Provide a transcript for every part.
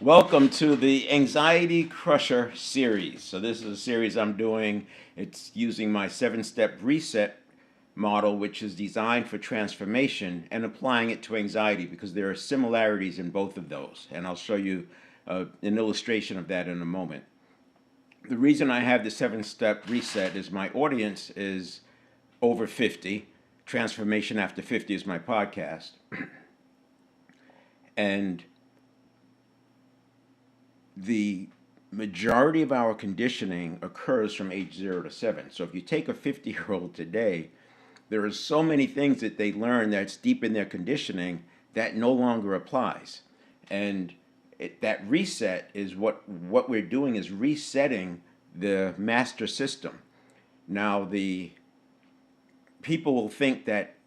Welcome to the Anxiety Crusher series. So this is a series I'm doing. It's using my 7-step reset model, which is designed for transformation, and applying it to anxiety because there are similarities in both of those. And I'll show you an illustration of that in a moment. The reason I have the 7-step reset is my audience is over 50. Transformation After 50 is my podcast. And the majority of our conditioning occurs from age 0 to 7. So if you take a 50-year-old today, there are so many things that they learn that's deep in their conditioning that no longer applies. And that reset is what we're doing is resetting the master system. Now, the people will think that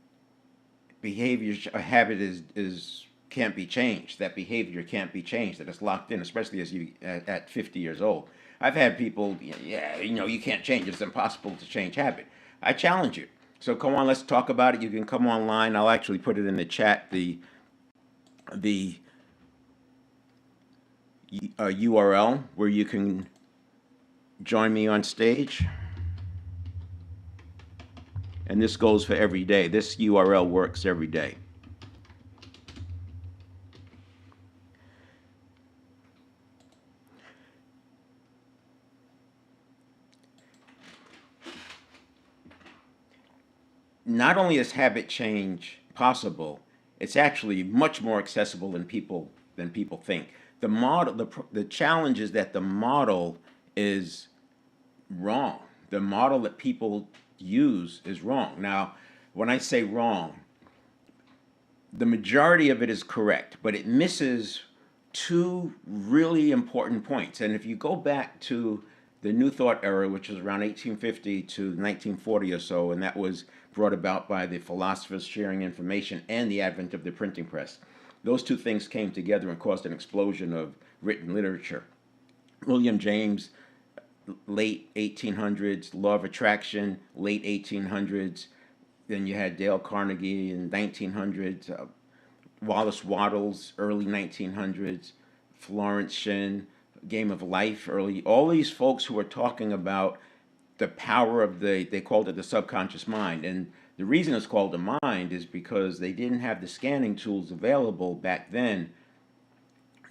behavior, a habit is can't be changed. That behavior can't be changed. That it's locked in, especially as you at 50 years old. I've had people, yeah, you can't change it. It's impossible to change habit. I challenge you. So come on, let's talk about it. You can come online. I'll actually put it in the chat. The URL where you can join me on stage. And this goes for every day. This URL works every day. Not only is habit change possible, it's actually much more accessible than people think. The challenge is that the model is wrong. The model that people use is wrong. Now, when I say wrong, the majority of it is correct, but it misses two really important points. And if you go back to the New Thought era, which was around 1850 to 1940 or so, and that was brought about by the philosophers sharing information and the advent of the printing press. Those two things came together and caused an explosion of written literature. William James, late 1800s, Law of Attraction, late 1800s. Then you had Dale Carnegie in 1900s, Wallace Wattles, early 1900s, Florence Shinn, Game of Life, early. All these folks who were talking about the power of they called it the subconscious mind. And the reason it's called the mind is because they didn't have the scanning tools available back then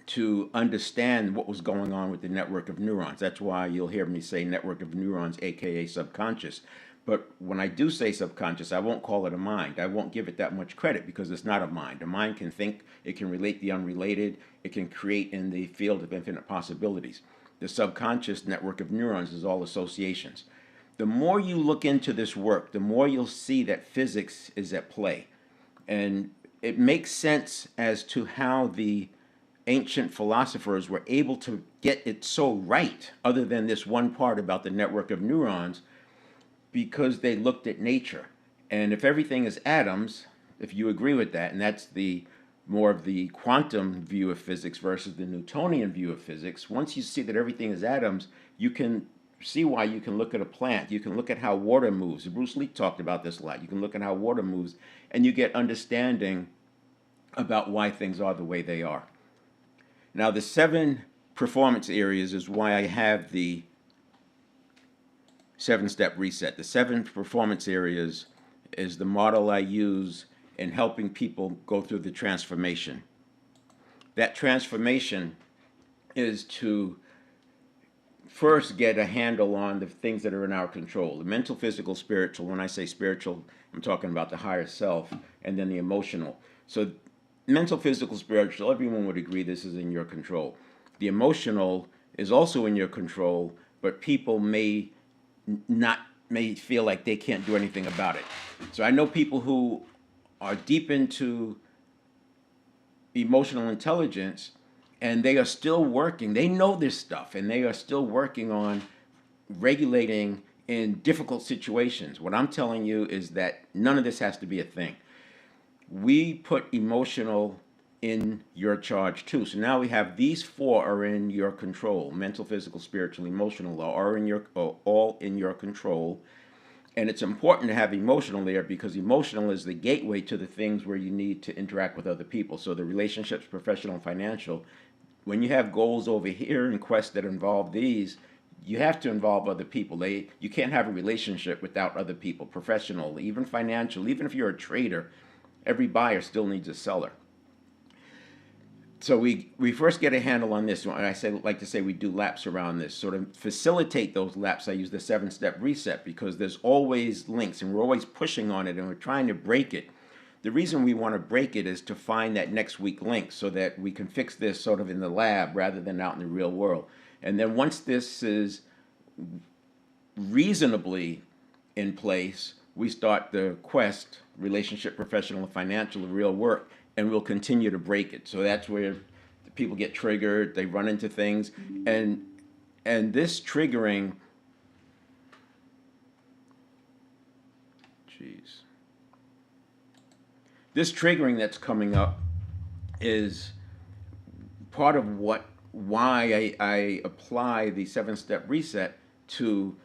to understand what was going on with the network of neurons. That's why you'll hear me say network of neurons, aka subconscious. But when I do say subconscious, I won't call it a mind. I won't give it that much credit because it's not a mind. A mind can think, it can relate the unrelated, it can create in the field of infinite possibilities. The subconscious network of neurons is all associations. The more you look into this work, the more you'll see that physics is at play. And it makes sense as to how the ancient philosophers were able to get it so right, other than this one part about the network of neurons, because they looked at nature. And if everything is atoms, if you agree with that, and that's the more of the quantum view of physics versus the Newtonian view of physics, once you see that everything is atoms, you can see why you can look at a plant. You can look at how water moves. Bruce Lee talked about this a lot. You can look at how water moves, and you get understanding about why things are the way they are. Now, the 7 performance areas is why I have the 7-step reset. The 7 performance areas is the model I use in helping people go through the transformation. That transformation is to first get a handle on the things that are in our control, the mental, physical, spiritual. When I say spiritual, I'm talking about the higher self, and then the emotional. So mental, physical, spiritual, everyone would agree this is in your control. The emotional is also in your control, but people may feel like they can't do anything about it. So I know people who are deep into emotional intelligence, and they are still working. They know this stuff, and they are still working on regulating in difficult situations. What I'm telling you is that none of this has to be a thing. We put emotional in your charge too. So now we have these 4 are in your control: mental, physical, spiritual, emotional are all in your control. And it's important to have emotional there because emotional is the gateway to the things where you need to interact with other people. So the relationships, professional and financial, when you have goals over here and quests that involve these, you have to involve other people. You can't have a relationship without other people, professional, even financial. Even if you're a trader, every buyer still needs a seller. So we first get a handle on this. And like to say we do laps around this. Sort of facilitate those laps, I use the 7-step reset because there's always links and we're always pushing on it and we're trying to break it. The reason we want to break it is to find that next weak link so that we can fix this sort of in the lab rather than out in the real world. And then once this is reasonably in place, we start the quest, relationship, professional, and financial, the real work, and we'll continue to break it. So that's where the people get triggered, they run into things, and this triggering, this triggering that's coming up is part of why I apply the 7-step reset to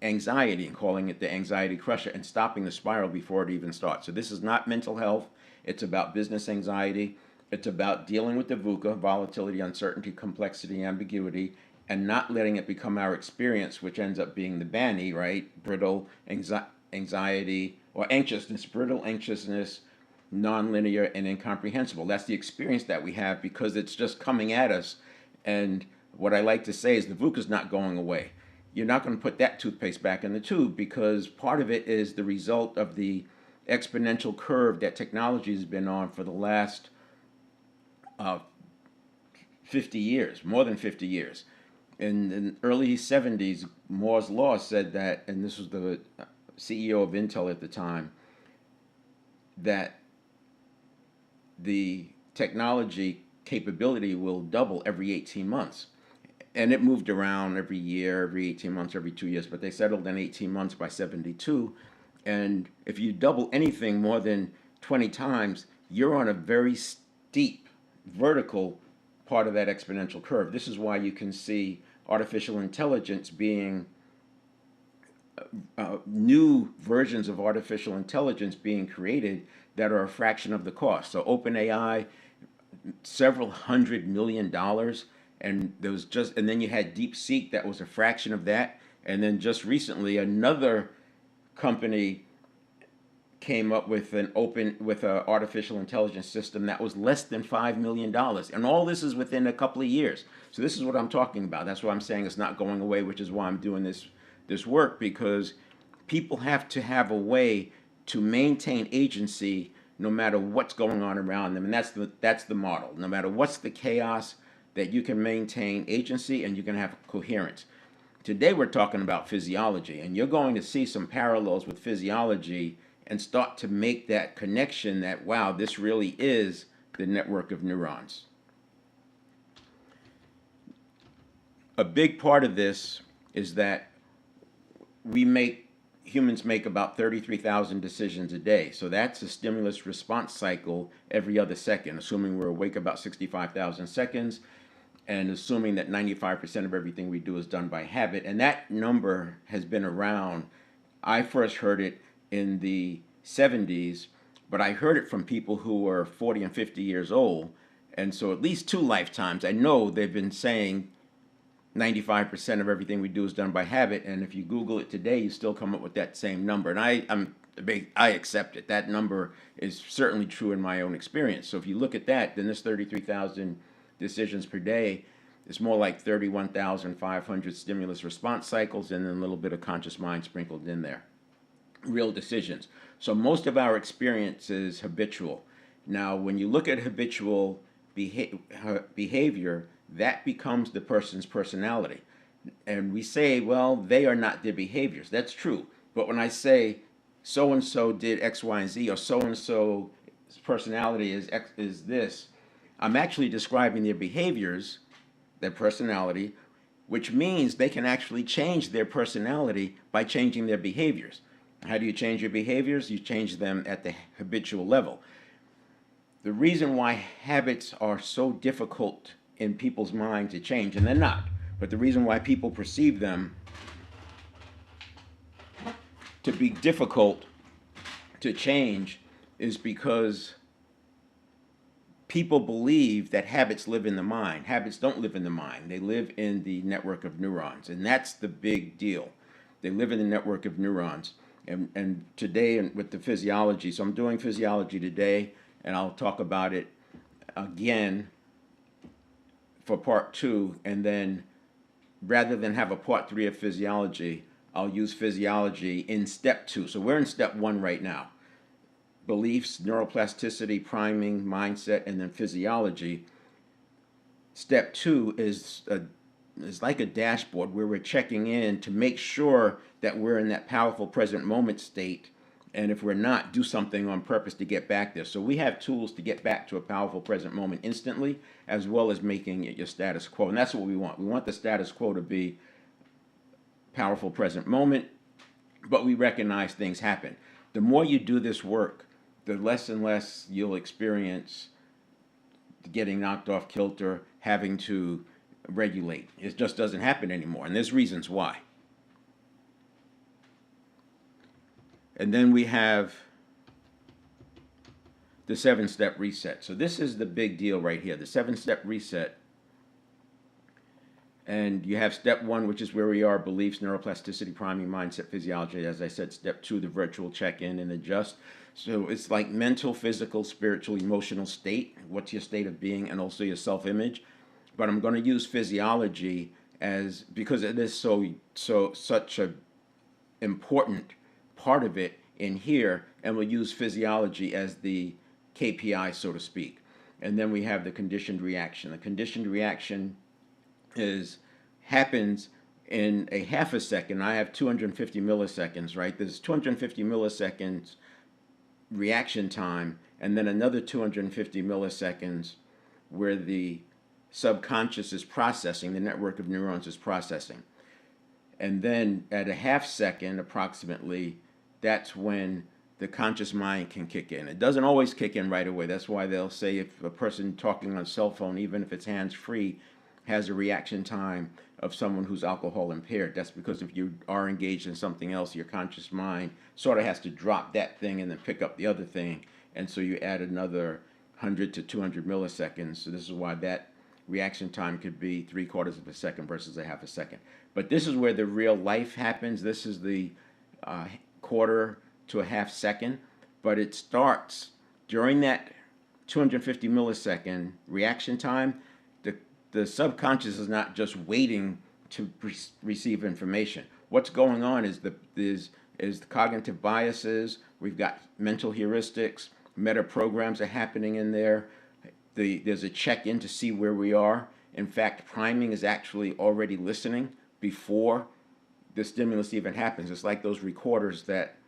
anxiety and calling it the anxiety crusher and stopping the spiral before it even starts. So this is not mental health. It's about business anxiety. It's about dealing with the VUCA, volatility, uncertainty, complexity, ambiguity, and not letting it become our experience, which ends up being the BANI, right? Brittle, anxiety, or anxiousness, brittle anxiousness, nonlinear, and incomprehensible. That's the experience that we have because it's just coming at us. And what I like to say is the VUCA is not going away. You're not going to put that toothpaste back in the tube because part of it is the result of the exponential curve that technology has been on for the last 50 years, more than 50 years. In the early 70s, Moore's Law said that, and this was the CEO of Intel at the time, that the technology capability will double every 18 months. And it moved around every year, every 18 months, every 2 years, but they settled in 18 months by 72. And if you double anything more than 20 times, you're on a very steep vertical part of that exponential curve. This is why you can see artificial intelligence being new versions of artificial intelligence being created that are a fraction of the cost. So OpenAI, several $100 million, and there was just, and then you had DeepSeek that was a fraction of that, and then just recently another company came up with an artificial intelligence system that was less than $5 million, and all this is within a couple of years. So this is what I'm talking about. That's why I'm saying it's not going away, which is why I'm doing this work, because people have to have a way to maintain agency no matter what's going on around them, and that's the model. No matter what's the chaos, that you can maintain agency and you can have coherence. Today we're talking about physiology, and you're going to see some parallels with physiology and start to make that connection that, wow, this really is the network of neurons. A big part of this is that humans make about 33,000 decisions a day. So that's a stimulus response cycle every other second, assuming we're awake about 65,000 seconds, and assuming that 95% of everything we do is done by habit. And that number has been around. I first heard it in the 70s, but I heard it from people who were 40 and 50 years old. And so at least 2 lifetimes, I know they've been saying 95% of everything we do is done by habit. And if you Google it today, you still come up with that same number. And I accept it. That number is certainly true in my own experience. So if you look at that, then this 33,000 decisions per day is more like 31,500 stimulus response cycles and then a little bit of conscious mind sprinkled in there. Real decisions. So most of our experience is habitual. Now, when you look at habitual behavior, that becomes the person's personality. And we say, well, they are not their behaviors. That's true. But when I say so-and-so did X, Y, and Z, or so-and-so's personality is this, I'm actually describing their behaviors, their personality, which means they can actually change their personality by changing their behaviors. How do you change your behaviors? You change them at the habitual level. The reason why habits are so difficult in people's mind to change, and they're not, but the reason why people perceive them to be difficult to change is because people believe that habits live in the mind. Habits don't live in the mind. They live in the network of neurons, and that's the big deal. They live in the network of neurons. And today, with the physiology, so I'm doing physiology today, and I'll talk about it again for part two, and then rather than have a part three of physiology, I'll use physiology in step two. So we're in step one right now: beliefs, neuroplasticity, priming, mindset, and then physiology. Step two is like a dashboard where we're checking in to make sure that we're in that powerful present moment state. And if we're not, do something on purpose to get back there. So we have tools to get back to a powerful present moment instantly, as well as making it your status quo. And that's what we want. We want the status quo to be powerful present moment, but we recognize things happen. The more you do this work, the less and less you'll experience getting knocked off kilter, having to regulate. It just doesn't happen anymore, and there's reasons why. And then we have the 7-step reset. So this is the big deal right here, the 7-step reset. And you have step one, which is where we are: beliefs, neuroplasticity, priming, mindset, physiology. As I said, step two, the virtual check-in and adjust. So it's like mental, physical, spiritual, emotional state. What's your state of being, and also your self-image. But I'm going to use physiology as, because it is such a important part of it in here, and we'll use physiology as the KPI, so to speak. And then we have the conditioned reaction. The conditioned reaction happens in a half a second. I have 250 milliseconds, right? There's 250 milliseconds reaction time, and then another 250 milliseconds where the subconscious is processing, the network of neurons is processing. And then at a half second approximately, that's when the conscious mind can kick in. It doesn't always kick in right away. That's why they'll say if a person talking on a cell phone, even if it's hands-free, has a reaction time of someone who's alcohol impaired. That's because if you are engaged in something else, your conscious mind sort of has to drop that thing and then pick up the other thing. And so you add another 100 to 200 milliseconds. So this is why that reaction time could be 3/4 of a second versus a half a second. But this is where the real life happens. This is the quarter to a half second, but it starts during that 250 millisecond reaction time. The subconscious is not just waiting to receive information. What's going on is the cognitive biases. We've got mental heuristics, meta programs are happening in there. There's a check-in to see where we are. In fact, priming is actually already listening before the stimulus even happens. It's like those recorders that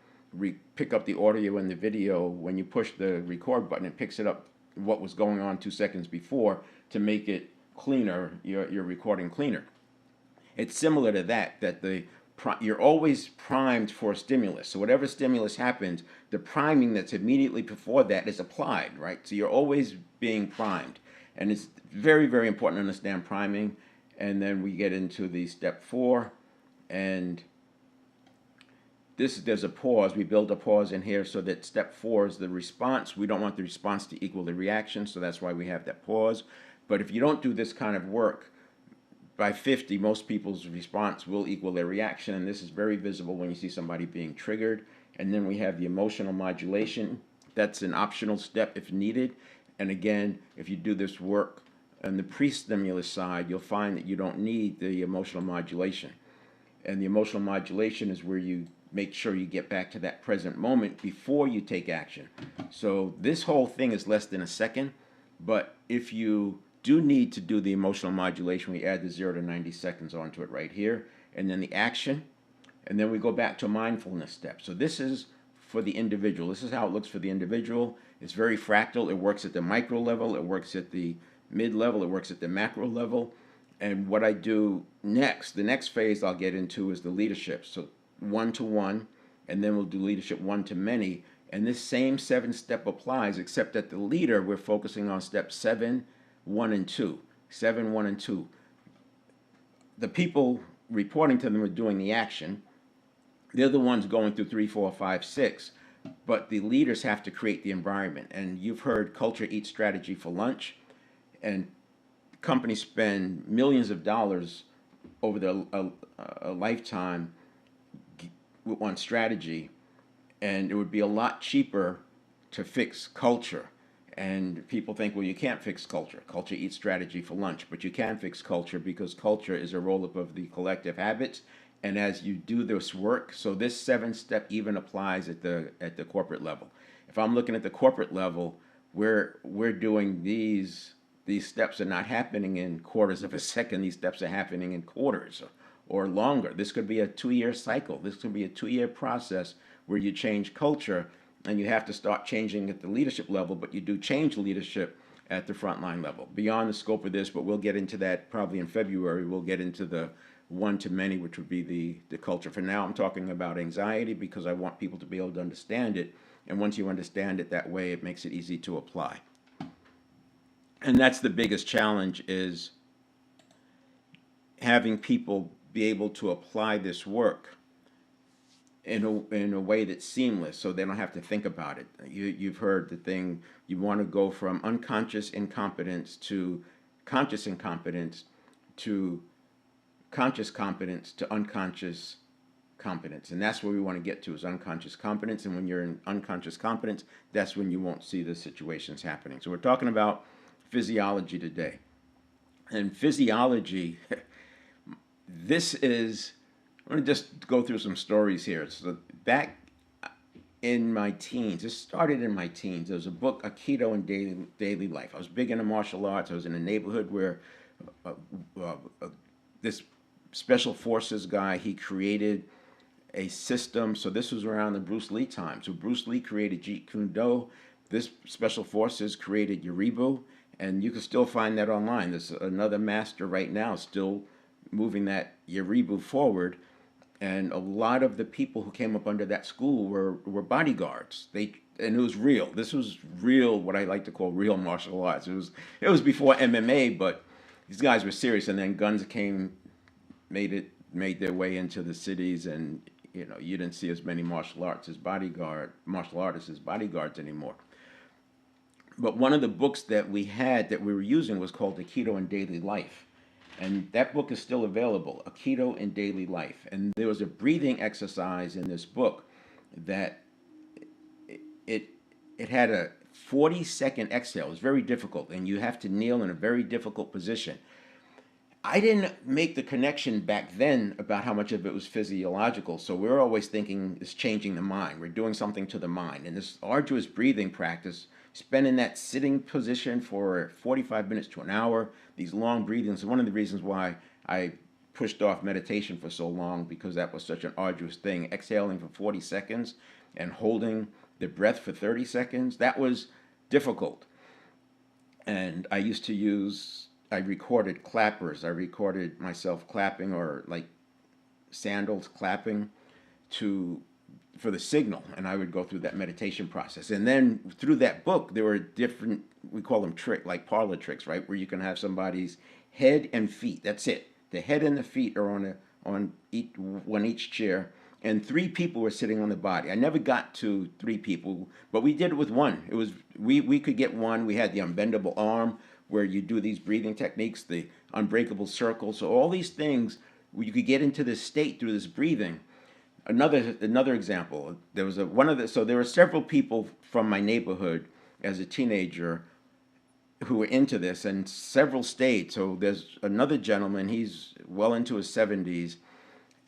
pick up the audio and the video. When you push the record button, it picks it up what was going on 2 seconds before to make it cleaner, your recording cleaner. It's similar to that you're always primed for a stimulus. So whatever stimulus happens, the priming that's immediately before that is applied, right? So you're always being primed. And it's very, very important to understand priming. And then we get into the step 4, and there's a pause. We build a pause in here so that step 4 is the response. We don't want the response to equal the reaction, so that's why we have that pause. But if you don't do this kind of work, by 50, most people's response will equal their reaction, and this is very visible when you see somebody being triggered. And then we have the emotional modulation. That's an optional step if needed. And again, if you do this work on the pre-stimulus side, you'll find that you don't need the emotional modulation. And the emotional modulation is where you make sure you get back to that present moment before you take action. So this whole thing is less than a second, but if you do need to do the emotional modulation, we add the 0 to 90 seconds onto it right here, and then the action, and then we go back to a mindfulness step. So this is for the individual. This is how it looks for the individual. It's very fractal. It works at the micro level, it works at the mid level, it works at the macro level. And what I do next, the next phase I'll get into is the leadership. So 1-to-1, and then we'll do leadership 1-to-many. And this same 7-step applies, except that the leader, we're focusing on step 7, 1, and 2. 7, 1, and 2. The people reporting to them are doing the action. They're the ones going through 3, 4, 5, 6. but the leaders have to create the environment. And you've heard culture eats strategy for lunch, and companies spend millions of dollars over a lifetime on strategy, and it would be a lot cheaper to fix culture. And people think, well, you can't fix culture. Culture eats strategy for lunch, but you can fix culture because culture is a roll up of the collective habits. And as you do this work, so this 7 step even applies at the corporate level. If I'm looking at the corporate level, we're doing these steps are not happening in quarters of a second. These steps are happening in quarters or longer. This could be a 2 year cycle. This could be a 2 year process where you change culture, and you have to start changing at the leadership level, but you do change leadership at the frontline level. Beyond the scope of this, but we'll get into that probably in February. We'll get into the one to many, which would be the culture. For now, I'm talking about anxiety because I want people to be able to understand it. And once you understand it that way, it makes it easy to apply. And that's the biggest challenge, is having people be able to apply this work in a way that's seamless, so they don't have to think about it. You've heard the thing, you want to go from unconscious incompetence to conscious incompetence to conscious competence to unconscious competence. And that's where we want to get to, is unconscious competence. And when you're in unconscious competence, that's when you won't see the situations happening. So we're talking about physiology today. And physiology, this is, I'm going to just go through some stories here. So back in my teens, this started in my teens. There was a book, Aikido in Daily Life. I was big into martial arts. I was in a neighborhood where uh, this special forces guy, he created a system. So this was around the Bruce Lee time. So Bruce Lee created Jeet Kune Do. This special forces created Yaribu, and you can still find that online. There's another master right now still moving that Yaribu forward. And a lot of the people who came up under that school were bodyguards. And it was real. This was real, what I like to call real martial arts. It was before MMA, but these guys were serious. And then guns made their way into the cities, and you didn't see as many martial artists as bodyguards anymore. But one of the books that we had that we were using was called Aikido in Daily Life. And that book is still available, Aikido in Daily Life. And there was a breathing exercise in this book that it it had a 40-second exhale. It was very difficult, and you have to kneel in a very difficult position. I didn't make the connection back then about how much of it was physiological. So we're always thinking it's changing the mind. We're doing something to the mind. And this arduous breathing practice, spending that sitting position for 45 minutes to an hour, these long breathings, one of the reasons why I pushed off meditation for so long, because that was such an arduous thing. Exhaling for 40 seconds and holding the breath for 30 seconds, that was difficult. And I recorded clappers. I recorded myself clapping, or like sandals clapping to for the signal, and I would go through that meditation process. And then through that book, there were different, we call them like parlor tricks, right? Where you can have somebody's head and feet. That's it. The head and the feet are on each chair, and three people were sitting on the body. I never got to three people, but we did it with one. It was we could get one. We had the unbendable arm, where you do these breathing techniques, the unbreakable circle. So all these things, you could get into this state through this breathing. Another example. So there were several people from my neighborhood as a teenager who were into this, and several stayed. So there's another gentleman. He's well into his 70s,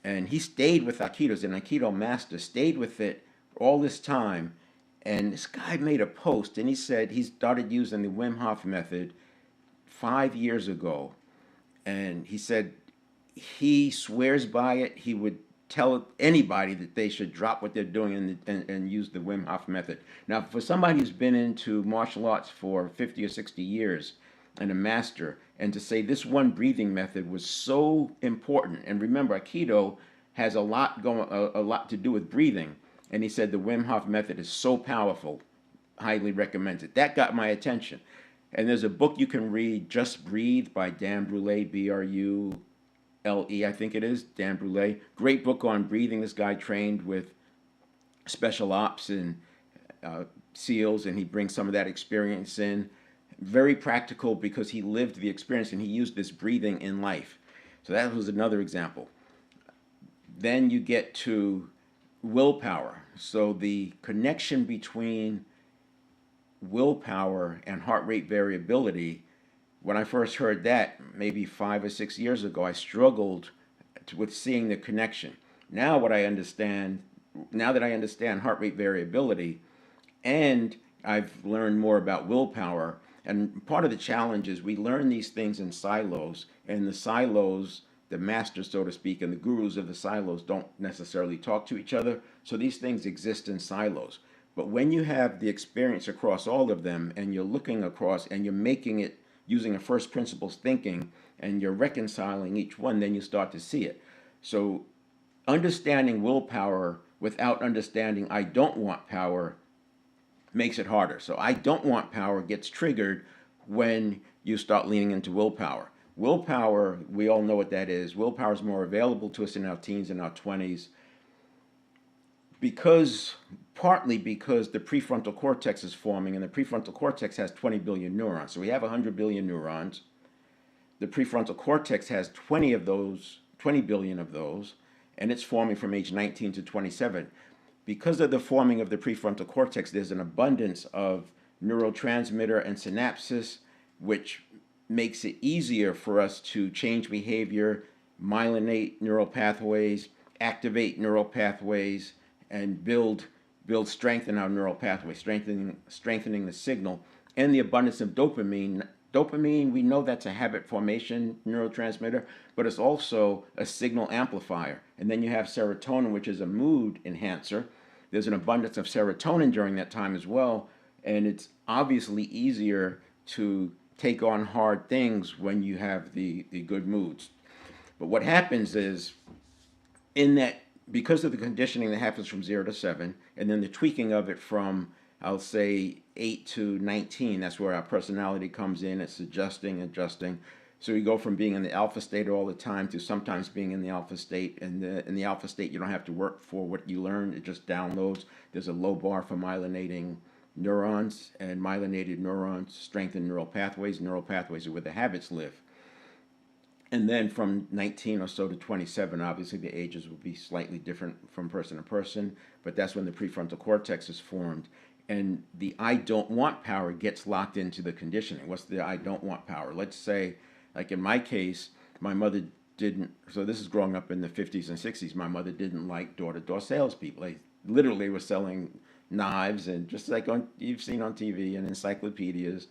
and he stayed with Aikido. He's an Aikido master. Stayed with it all this time. And this guy made a post, and he said he started using the Wim Hof method 5 years ago, and he said he swears by it. He would tell anybody that they should drop what they're doing and use the Wim Hof method. Now, for somebody who's been into martial arts for 50 or 60 years and a master, and to say this one breathing method was so important, and remember, Aikido has a lot to do with breathing, and he said the Wim Hof method is so powerful, highly recommends it. That got my attention. And there's a book you can read, Just Breathe, by Dan Brule, Brule, I think it is, Dan Brule. Great book on breathing. This guy trained with special ops and uh, SEALs, and he brings some of that experience in. Very practical because he lived the experience and he used this breathing in life. So that was another example. Then you get to willpower. So the connection between willpower and heart rate variability, when I first heard that maybe 5 or 6 years ago, I struggled with seeing the connection. Now, what I understand, now that I understand heart rate variability, and I've learned more about willpower, and part of the challenge is we learn these things in silos, and the silos, the masters, so to speak, and the gurus of the silos don't necessarily talk to each other. So these things exist in silos. But when you have the experience across all of them and you're looking across and you're making it using a first principles thinking and you're reconciling each one, then you start to see it. So understanding willpower without understanding I don't want power makes it harder. So I don't want power gets triggered when you start leaning into willpower. Willpower, we all know what that is. Willpower is more available to us in our teens and our 20s because partly because the prefrontal cortex is forming, and the prefrontal cortex has 20 billion neurons. So we have 100 billion neurons. The prefrontal cortex has 20 of those, 20 billion of those, and it's forming from age 19 to 27. Because of the forming of the prefrontal cortex, there's an abundance of neurotransmitter and synapses, which makes it easier for us to change behavior, myelinate neural pathways, activate neural pathways, and build strength in our neural pathways, strengthening the signal, and the abundance of dopamine. Dopamine, we know that's a habit formation neurotransmitter, but it's also a signal amplifier. And then you have serotonin, which is a mood enhancer. There's an abundance of serotonin during that time as well, and it's obviously easier to take on hard things when you have the good moods. But what happens is, in that, because of the conditioning that happens from 0 to 7, and then the tweaking of it from, I'll say, 8 to 19, that's where our personality comes in. It's adjusting. So you go from being in the alpha state all the time to sometimes being in the alpha state. And in the alpha state, you don't have to work for what you learn. It just downloads. There's a low bar for myelinating neurons, and myelinated neurons strengthen neural pathways. Neural pathways are where the habits live. And then from 19 or so to 27, obviously the ages will be slightly different from person to person, but that's when the prefrontal cortex is formed. And the I don't want power gets locked into the conditioning. What's the I don't want power? Let's say, like in my case, my mother didn't, so this is growing up in the 50s and 60s, my mother didn't like door-to-door salespeople. They literally were selling knives, and just like you've seen on TV and encyclopedias.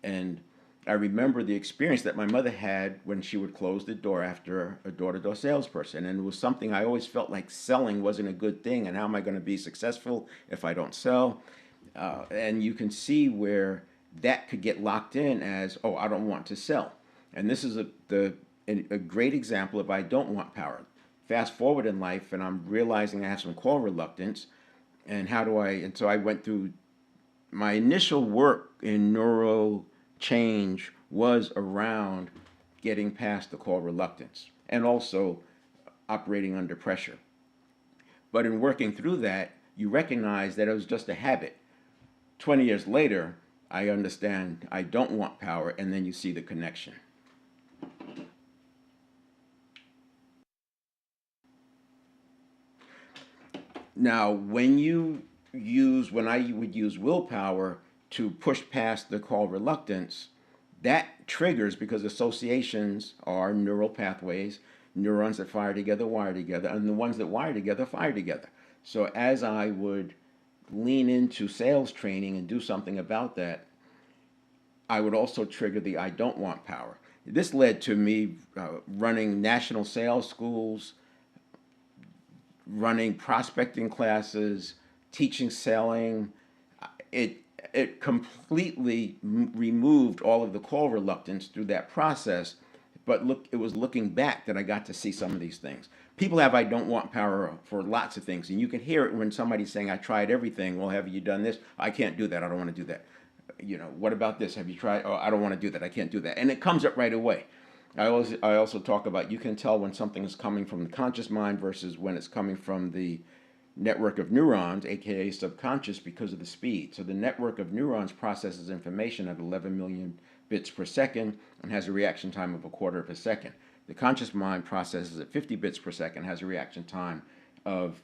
And I remember the experience that my mother had when she would close the door after a door-to-door salesperson, and it was something I always felt like selling wasn't a good thing, and how am I going to be successful if I don't sell? And you can see where that could get locked in as, oh, I don't want to sell. And this is a great example of I don't want power. Fast forward in life, and I'm realizing I have some call reluctance, and and so I went through my initial work in neuro change was around getting past the call reluctance and also operating under pressure. But in working through that, you recognize that it was just a habit. 20 years later, I understand I don't want power, and then you see the connection. Now, when I would use willpower to push past the call reluctance, that triggers, because associations are neural pathways, neurons that fire together wire together, and the ones that wire together fire together. So as I would lean into sales training and do something about that, I would also trigger the I don't want power. This led to me running national sales schools, running prospecting classes, teaching selling. It it completely removed all of the call reluctance through that process. But look, it was looking back that I got to see some of these things. People have I don't want power for lots of things, and you can hear it when somebody's saying I tried everything. Well, have you done this? I can't do that. I don't want to do that. What about this? Have you tried? Oh, I don't want to do that. I can't do that. And it comes up right away. I also talk about, you can tell when something is coming from the conscious mind versus when it's coming from the network of neurons, aka subconscious, because of the speed. So the network of neurons processes information at 11 million bits per second and has a reaction time of a quarter of a second. The conscious mind processes at 50 bits per second, has a reaction time of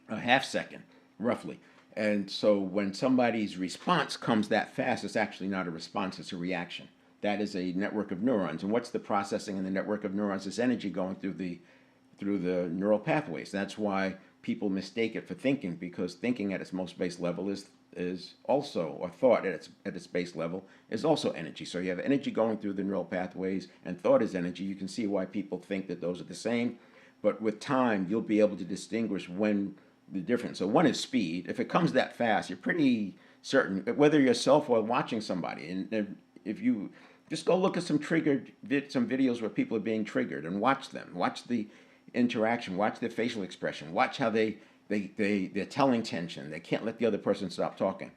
a half second, roughly. And so when somebody's response comes that fast, it's actually not a response, it's a reaction. That is a network of neurons. And what's the processing in the network of neurons? It's energy going through the neural pathways. That's why people mistake it for thinking, because thinking at its most base level is also, or thought at its base level is also energy. So you have energy going through the neural pathways, and thought is energy. You can see why people think that those are the same, but with time you'll be able to distinguish when the difference. So one is speed. If it comes that fast, you're pretty certain, whether yourself or watching somebody. And if you just go look at some videos where people are being triggered and watch them, watch the interaction, watch their facial expression, watch how they're telling tension. They can't let the other person stop talking.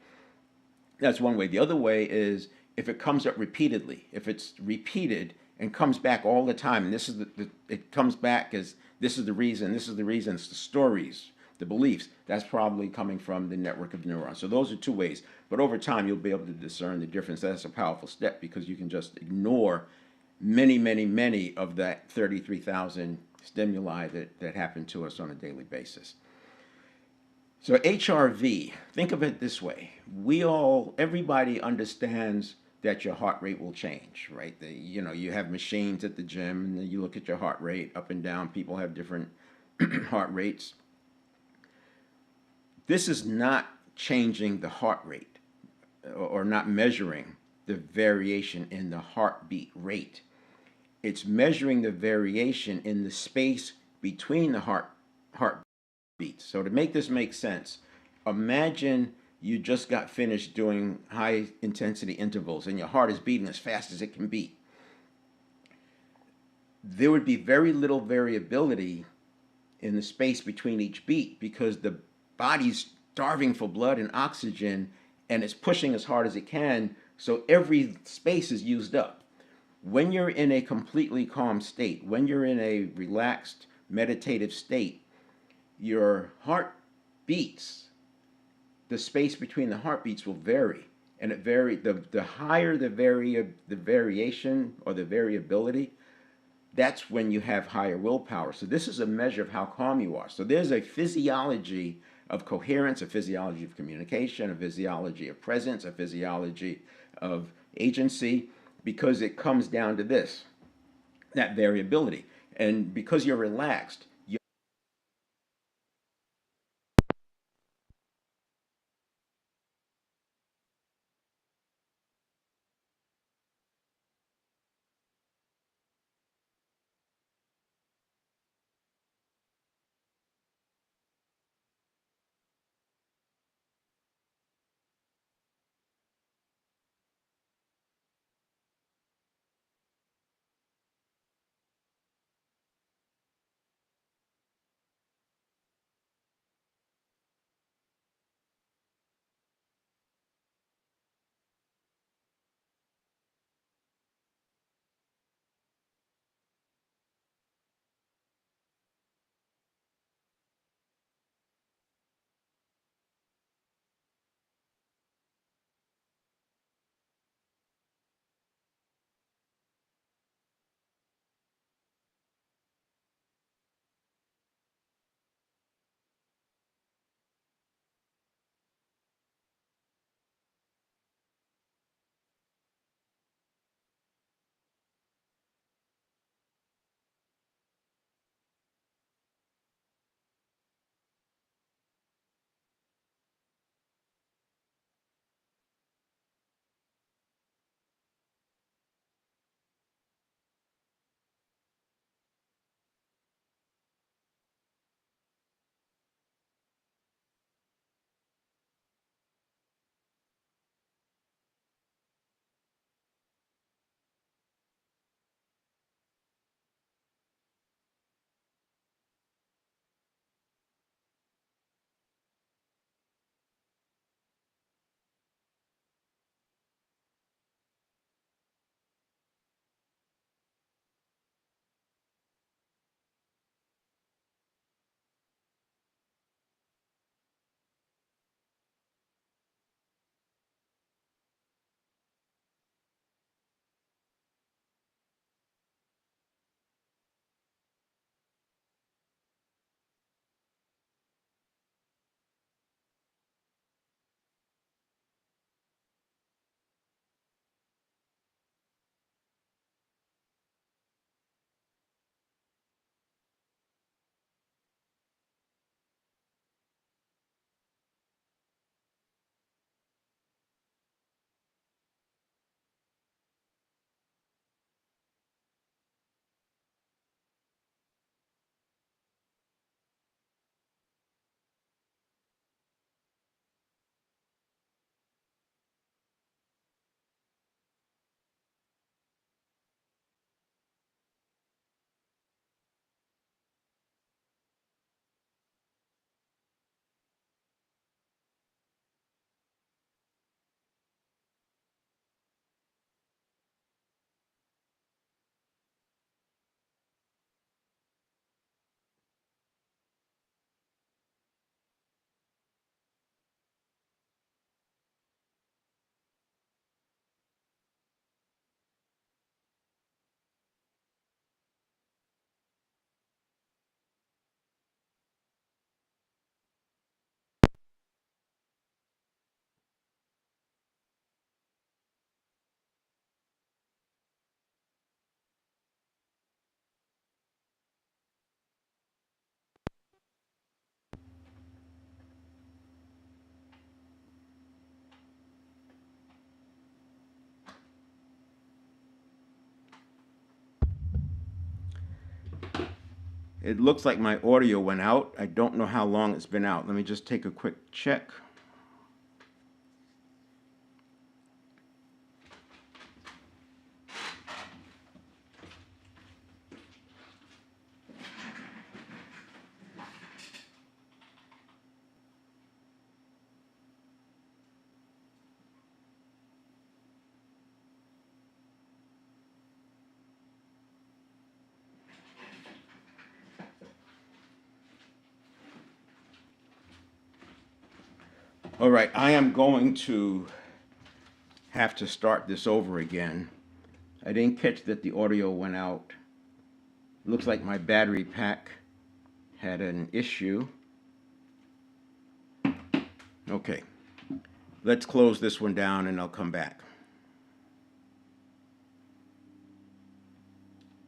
That's one way. The other way is if it comes up repeatedly, if it's repeated and comes back all the time, and it comes back as this is the reason, it's the stories, the beliefs, that's probably coming from the network of neurons. So those are two ways. But over time, you'll be able to discern the difference. That's a powerful step because you can just ignore many of that 33,000 stimuli that happen to us on a daily basis. So HRV, think of it this way. Everybody understands that your heart rate will change, right? You have machines at the gym and you look at your heart rate up and down. People have different heart rates. This is not changing the heart rate or not measuring the variation in the heartbeat rate. It's measuring the variation in the space between the heartbeats. So to make this make sense, imagine you just got finished doing high intensity intervals and your heart is beating as fast as it can beat. There would be very little variability in the space between each beat because the body's starving for blood and oxygen and it's pushing as hard as it can, so every space is used up. When you're in a completely calm state, when you're in a relaxed meditative state, your heart beats, the space between the heartbeats will vary, and the higher the variation or the variability, that's when you have higher willpower. So this is a measure of how calm you are. So there's a physiology of coherence, a physiology of communication, a physiology of presence, a physiology of agency, because it comes down to this, that variability. And because you're relaxed, It looks like my audio went out. I don't know how long it's been out. Let me just take a quick check. All right, I am going to have to start this over again. I didn't catch that the audio went out. Looks like my battery pack had an issue. Okay, let's close this one down and I'll come back.